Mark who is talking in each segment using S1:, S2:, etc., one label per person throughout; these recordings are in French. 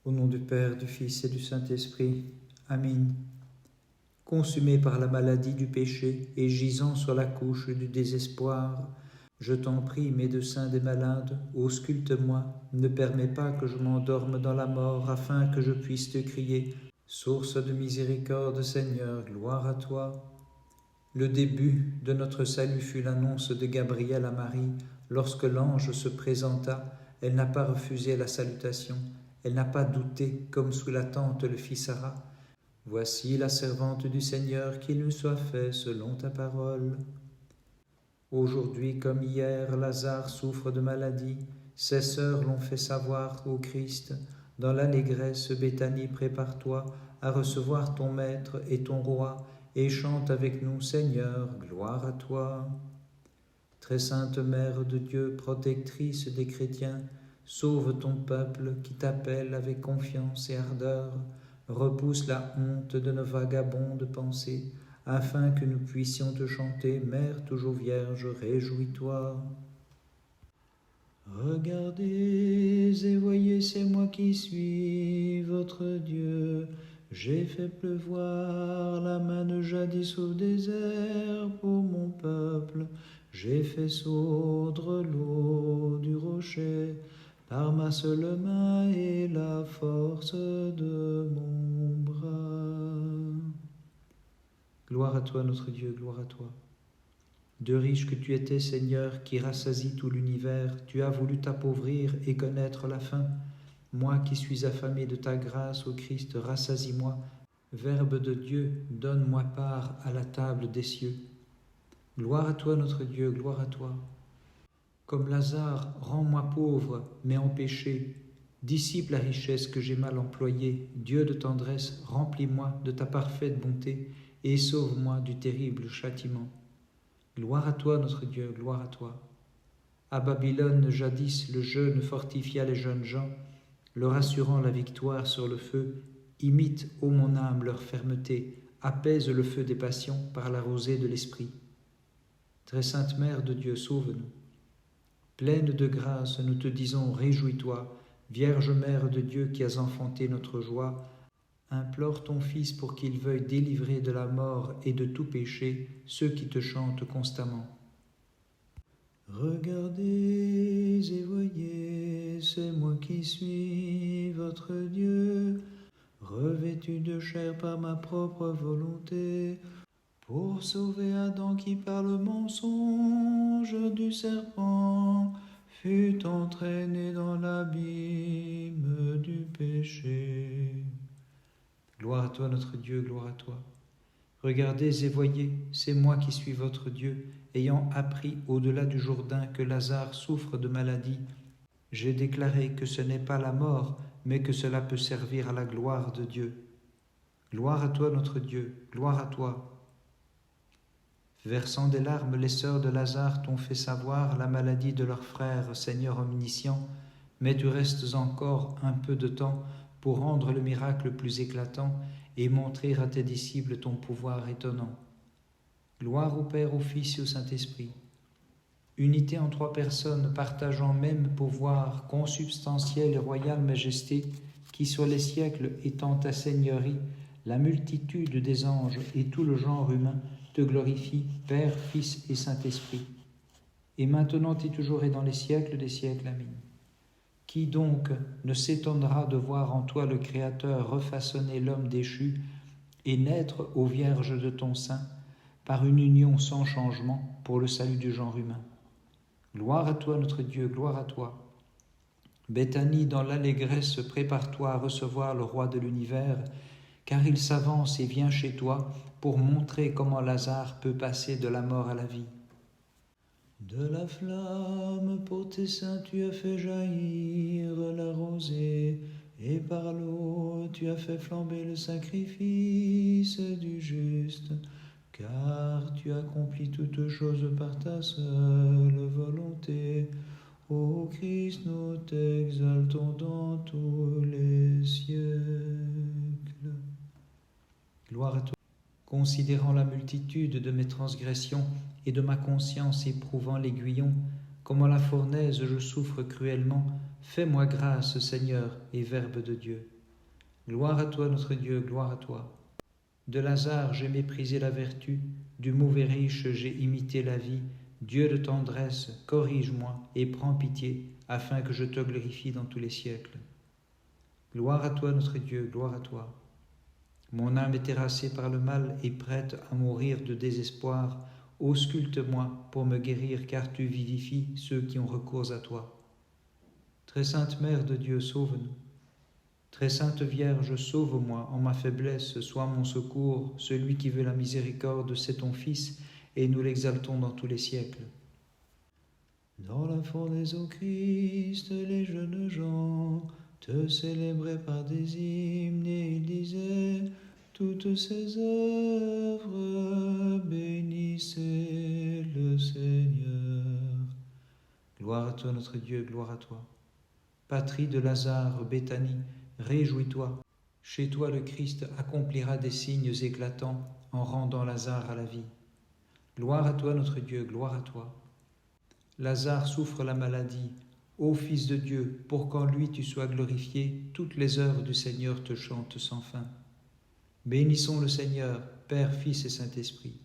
S1: Au nom du Père, du Fils et du Saint-Esprit. Amen. Consumé par la maladie du péché et gisant sur la couche du désespoir, je t'en prie, médecin des malades, ausculte-moi, ne permets pas que je m'endorme dans la mort, afin que je puisse te crier, source de miséricorde, Seigneur, gloire à toi. Le début de notre salut fut l'annonce de Gabriel à Marie. Lorsque l'ange se présenta, elle n'a pas refusé la salutation, elle n'a pas douté, comme sous la tente le fit Sarah. Voici la servante du Seigneur, qu'il nous soit fait selon ta parole. Aujourd'hui comme hier, Lazare souffre de maladie. Ses sœurs l'ont fait savoir au Christ. Dans l'allégresse, Béthanie, prépare-toi à recevoir ton Maître et ton Roi, et chante avec nous, Seigneur, gloire à toi. Très sainte Mère de Dieu, protectrice des chrétiens, sauve ton peuple qui t'appelle avec confiance et ardeur. Repousse la honte de nos vagabondes pensées, afin que nous puissions te chanter, Mère toujours vierge, réjouis-toi. Regardez et voyez, c'est moi qui suis votre Dieu. J'ai fait pleuvoir la manne jadis au désert pour mon peuple. J'ai fait sourdre l'eau du rocher par ma seule main et la force de mon bras. Gloire à toi, notre Dieu, gloire à toi. De riche que tu étais, Seigneur, qui rassasie tout l'univers, tu as voulu t'appauvrir et connaître la faim. Moi qui suis affamé de ta grâce, ô Christ, rassasie-moi. Verbe de Dieu, donne-moi part à la table des cieux. Gloire à toi, notre Dieu, gloire à toi. Comme Lazare, rends-moi pauvre, mais en péché. Dissipe la richesse que j'ai mal employée. Dieu de tendresse, remplis-moi de ta parfaite bonté et sauve-moi du terrible châtiment. Gloire à toi, notre Dieu, gloire à toi. À Babylone, jadis, le jeûne fortifia les jeunes gens, leur assurant la victoire sur le feu. Imite, ô mon âme, leur fermeté, apaise le feu des passions par la rosée de l'Esprit. Très sainte Mère de Dieu, sauve-nous. Pleine de grâce, nous te disons, réjouis-toi, Vierge Mère de Dieu qui as enfanté notre joie, implore ton Fils pour qu'il veuille délivrer de la mort et de tout péché ceux qui te chantent constamment. Regardez et voyez, c'est moi qui suis votre Dieu, revêtu de chair par ma propre volonté, pour sauver Adam qui par le mensonge du serpent fut entraîné dans l'abîme du péché. Gloire à toi, notre Dieu, gloire à toi. Regardez et voyez, c'est moi qui suis votre Dieu, ayant appris au-delà du Jourdain que Lazare souffre de maladie. J'ai déclaré que ce n'est pas la mort, mais que cela peut servir à la gloire de Dieu. Gloire à toi, notre Dieu, gloire à toi. Versant des larmes, les sœurs de Lazare t'ont fait savoir la maladie de leur frère, Seigneur omniscient, mais tu restes encore un peu de temps pour rendre le miracle plus éclatant et montrer à tes disciples ton pouvoir étonnant. Gloire au Père, au Fils et au Saint-Esprit. Unité en trois personnes, partageant même pouvoir, consubstantielle et royale majesté, qui sur les siècles étend ta seigneurie, la multitude des anges et tout le genre humain te glorifie, Père, Fils et Saint-Esprit. Et maintenant et toujours et dans les siècles des siècles. Amen. Qui donc ne s'étonnera de voir en toi le Créateur refaçonner l'homme déchu et naître aux vierges de ton sein par une union sans changement pour le salut du genre humain. Gloire à toi, notre Dieu, gloire à toi. Béthanie, dans l'allégresse, prépare-toi à recevoir le roi de l'univers, car il s'avance et vient chez toi pour montrer comment Lazare peut passer de la mort à la vie. De la flamme pour tes seins tu as fait jaillir la rosée, et par l'eau tu as fait flamber le sacrifice du juste, car tu accomplis toutes choses par ta seule volonté. Ô Christ, nous t'exaltons dans tous les siècles. Gloire à toi. Considérant la multitude de mes transgressions et de ma conscience éprouvant l'aiguillon, comme à la fournaise je souffre cruellement, fais-moi grâce, Seigneur, et Verbe de Dieu. Gloire à toi notre Dieu, gloire à toi. De Lazare j'ai méprisé la vertu, du mauvais riche j'ai imité la vie. Dieu de tendresse, corrige-moi et prends pitié, afin que je te glorifie dans tous les siècles. Gloire à toi notre Dieu, gloire à toi. Mon âme est terrassée par le mal et prête à mourir de désespoir. Ausculte-moi pour me guérir, car tu vivifies ceux qui ont recours à toi. Très sainte Mère de Dieu, sauve-nous. Très sainte Vierge, sauve-moi en ma faiblesse, sois mon secours. Celui qui veut la miséricorde, c'est ton Fils, et nous l'exaltons dans tous les siècles. Dans la fournaise au Christ, les jeunes gens te célébraient par des hymnes, et ils disaient toutes ces œuvres, bénissez le Seigneur. Gloire à toi notre Dieu, gloire à toi. Patrie de Lazare, Béthanie, réjouis-toi. Chez toi le Christ accomplira des signes éclatants en rendant Lazare à la vie. Gloire à toi notre Dieu, gloire à toi. Lazare souffre la maladie. Ô Fils de Dieu, pour qu'en lui tu sois glorifié, toutes les œuvres du Seigneur te chantent sans fin. Bénissons le Seigneur, Père, Fils et Saint-Esprit.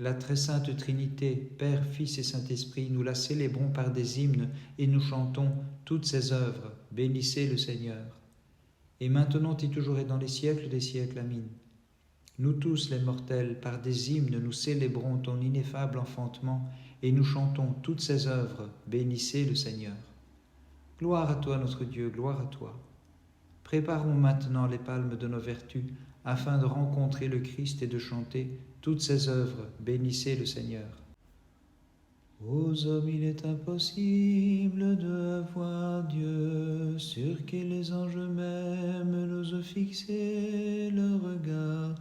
S1: La très sainte Trinité, Père, Fils et Saint-Esprit, nous la célébrons par des hymnes et nous chantons toutes ses œuvres. Bénissez le Seigneur. Et maintenant et toujours et dans les siècles des siècles. Amin. Nous tous les mortels, par des hymnes, nous célébrons ton ineffable enfantement et nous chantons toutes ses œuvres. Bénissez le Seigneur. Gloire à toi notre Dieu, gloire à toi. Préparons maintenant les palmes de nos vertus afin de rencontrer le Christ et de chanter toutes ses œuvres. Bénissez le Seigneur. Aux hommes il est impossible de voir Dieu, sur qui les anges même n'osent fixer le regard.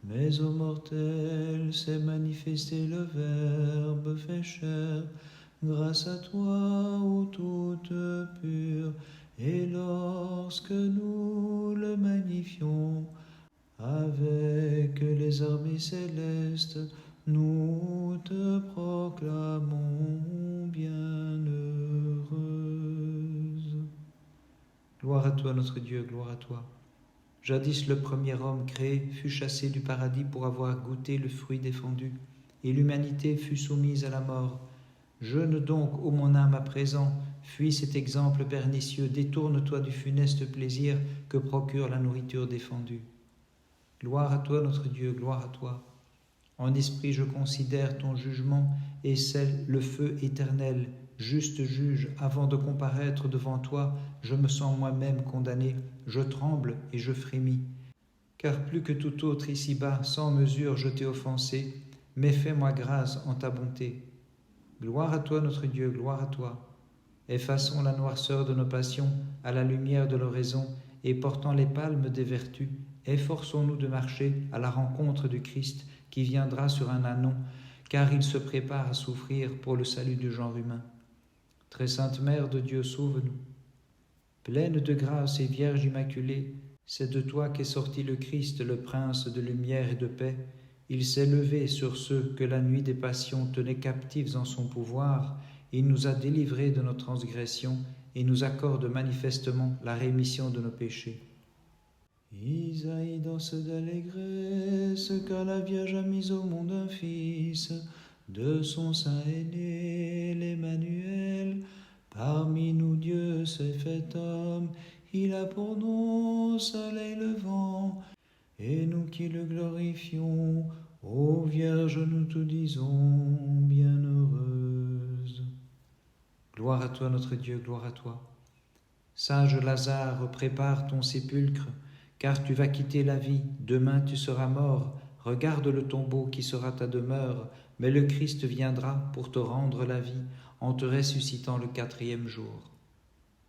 S1: Mais aux mortels s'est manifesté le Verbe fait chair, grâce à toi, ô toute pure. Et lorsque nous le magnifions avec les armées célestes, nous te proclamons bienheureuse. Gloire à toi notre Dieu, gloire à toi. Jadis le premier homme créé fut chassé du paradis pour avoir goûté le fruit défendu, et l'humanité fut soumise à la mort. Jeûne donc, ô mon âme, à présent, fuis cet exemple pernicieux, détourne-toi du funeste plaisir que procure la nourriture défendue. Gloire à toi notre Dieu, gloire à toi. En esprit je considère ton jugement et scelle le feu éternel. Juste juge, avant de comparaître devant toi, je me sens moi-même condamné, je tremble et je frémis. Car plus que tout autre ici-bas, sans mesure je t'ai offensé, mais fais-moi grâce en ta bonté. Gloire à toi notre Dieu, gloire à toi. Effaçons la noirceur de nos passions à la lumière de l'oraison, et portant les palmes des vertus, efforçons-nous de marcher à la rencontre du Christ qui viendra sur un ânon, car il se prépare à souffrir pour le salut du genre humain. Très sainte Mère de Dieu, sauve-nous. Pleine de grâce et Vierge immaculée, c'est de toi qu'est sorti le Christ, le Prince de lumière et de paix. Il s'est levé sur ceux que la nuit des passions tenait captifs en son pouvoir. Il nous a délivrés de nos transgressions et nous accorde manifestement la rémission de nos péchés. Isaïe danse d'allégresse, car la Vierge a mis au monde un Fils. De son sein aîné, l'Emmanuel, parmi nous Dieu s'est fait homme. Il a pour nom soleil levant, et nous qui le glorifions, ô Vierge, nous te disons bienheureuse. Gloire à toi notre Dieu, gloire à toi. Sage Lazare, prépare ton sépulcre, car tu vas quitter la vie, demain tu seras mort. Regarde le tombeau qui sera ta demeure, mais le Christ viendra pour te rendre la vie, en te ressuscitant le 4e jour.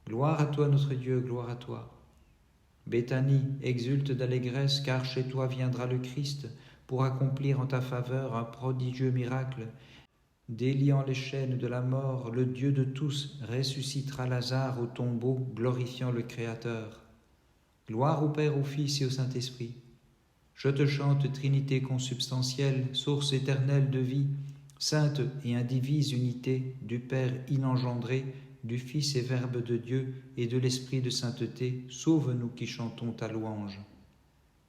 S1: Gloire à toi notre Dieu, gloire à toi. Béthanie, exulte d'allégresse, car chez toi viendra le Christ, pour accomplir en ta faveur un prodigieux miracle. Déliant les chaînes de la mort, le Dieu de tous ressuscitera Lazare au tombeau, glorifiant le Créateur. Gloire au Père, au Fils et au Saint-Esprit. Je te chante, Trinité consubstantielle, source éternelle de vie, sainte et indivise unité du Père inengendré, du Fils et Verbe de Dieu et de l'Esprit de sainteté, sauve-nous qui chantons ta louange.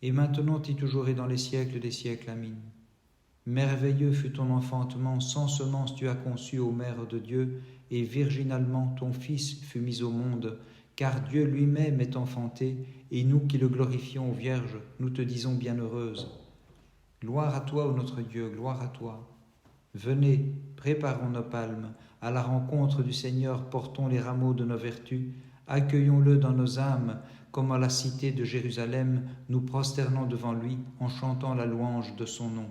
S1: Et maintenant et toujours et dans les siècles des siècles. Amen. Merveilleux fut ton enfantement, sans semence tu as conçu, ô Mère de Dieu, et virginalement ton Fils fut mis au monde, car Dieu lui-même est enfanté, et nous qui le glorifions, Vierge, nous te disons bienheureuse. Gloire à toi, ô notre Dieu, gloire à toi. Venez, préparons nos palmes, à la rencontre du Seigneur, portons les rameaux de nos vertus, accueillons-le dans nos âmes, comme à la cité de Jérusalem, nous prosternons devant lui en chantant la louange de son nom.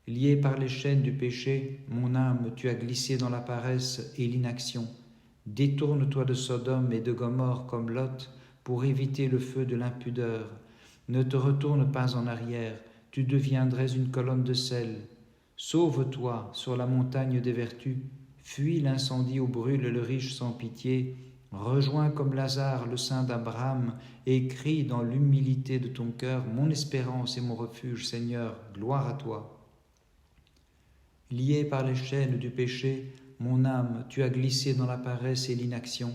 S1: Lié par les chaînes du péché, mon âme, tu as glissé dans la paresse et l'inaction. Détourne-toi de Sodome et de Gomorrhe comme Lot pour éviter le feu de l'impudeur. Ne te retourne pas en arrière, tu deviendrais une colonne de sel. Sauve-toi sur la montagne des vertus, fuis l'incendie où brûle le riche sans pitié, rejoins comme Lazare le sein d'Abraham et crie dans l'humilité de ton cœur, mon espérance et mon refuge, Seigneur, gloire à toi. Lié par les chaînes du péché, mon âme, tu as glissé dans la paresse et l'inaction.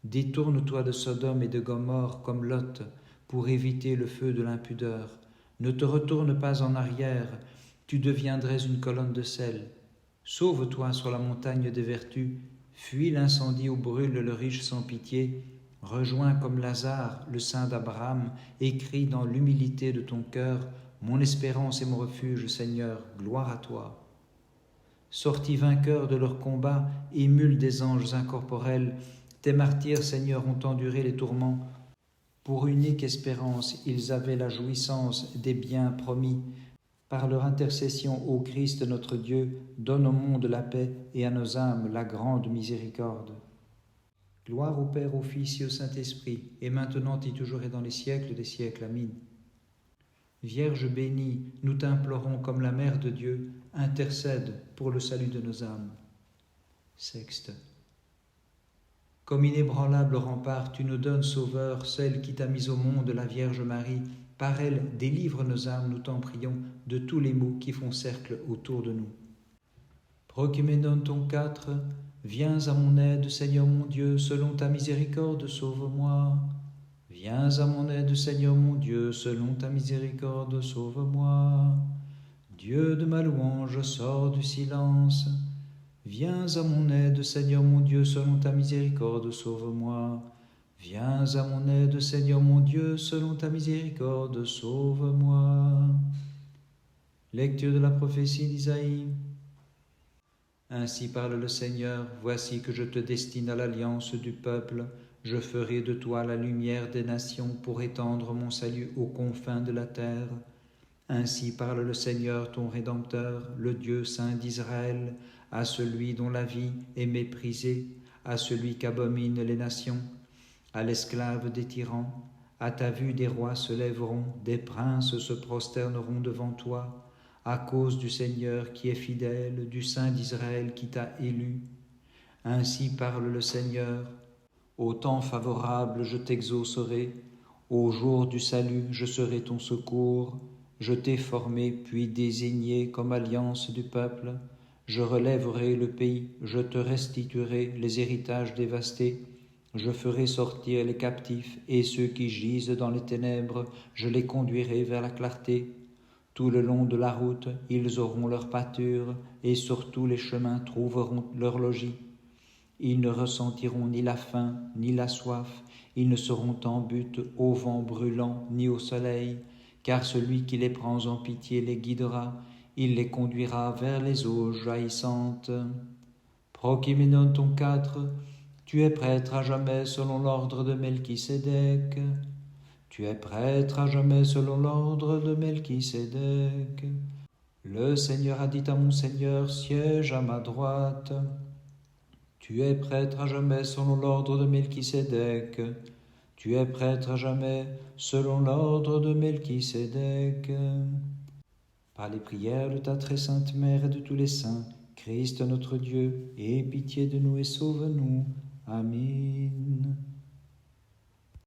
S1: Détourne-toi de Sodome et de Gomorrhe comme Lot pour éviter le feu de l'impudeur. Ne te retourne pas en arrière, tu deviendrais une colonne de sel. Sauve-toi sur la montagne des vertus, fuis l'incendie où brûle le riche sans pitié, rejoins comme Lazare le sein d'Abraham et crie dans l'humilité de ton cœur, mon espérance et mon refuge, Seigneur, gloire à toi. Sortis vainqueurs de leur combat, émules des anges incorporels, tes martyrs, Seigneur, ont enduré les tourments. Pour unique espérance, ils avaient la jouissance des biens promis. Par leur intercession, ô Christ notre Dieu, donne au monde la paix et à nos âmes la grande miséricorde. Gloire au Père, au Fils et au Saint-Esprit, et maintenant et toujours et dans les siècles des siècles. Amen. Vierge bénie, nous t'implorons comme la Mère de Dieu, intercède pour le salut de nos âmes. Sexte. Comme inébranlable rempart, tu nous donnes, Sauveur, celle qui t'a mise au monde, la Vierge Marie. Par elle, délivre nos âmes, nous t'en prions, de tous les maux qui font cercle autour de nous. Prochimenon ton 4, viens à mon aide, Seigneur mon Dieu, selon ta miséricorde, sauve-moi. Viens à mon aide, Seigneur mon Dieu, selon ta miséricorde, sauve-moi. Dieu de ma louange, sors du silence. Viens à mon aide, Seigneur mon Dieu, selon ta miséricorde, sauve-moi. Viens à mon aide, Seigneur mon Dieu, selon ta miséricorde, sauve-moi. Lecture de la prophétie d'Isaïe. Ainsi parle le Seigneur, voici que je te destine à l'alliance du peuple, je ferai de toi la lumière des nations pour étendre mon salut aux confins de la terre. Ainsi parle le Seigneur ton Rédempteur, le Dieu saint d'Israël, à celui dont la vie est méprisée, à celui qu'abominent les nations, à l'esclave des tyrans. À ta vue des rois se lèveront, des princes se prosterneront devant toi, à cause du Seigneur qui est fidèle, du Saint d'Israël qui t'a élu. Ainsi parle le Seigneur. Au temps favorable, je t'exaucerai. Au jour du salut, je serai ton secours. Je t'ai formé puis désigné comme alliance du peuple. Je relèverai le pays, je te restituerai les héritages dévastés. Je ferai sortir les captifs et ceux qui gisent dans les ténèbres, je les conduirai vers la clarté. Tout le long de la route, ils auront leur pâture et sur tous les chemins trouveront leur logis. Ils ne ressentiront ni la faim ni la soif, ils ne seront en butte au vent brûlant ni au soleil, car celui qui les prend en pitié les guidera, il les conduira vers les eaux jaillissantes. Prochimenon ton 4, tu es prêtre à jamais selon l'ordre de Melchisédek. Tu es prêtre à jamais selon l'ordre de Melchisédek. Le Seigneur a dit à mon Seigneur, siège à ma droite. Tu es prêtre à jamais selon l'ordre de Melchisédek. Tu es prêtre à jamais selon l'ordre de Melchisédek. Par les prières de ta très sainte Mère et de tous les saints, Christ notre Dieu, aie pitié de nous et sauve-nous. Amen.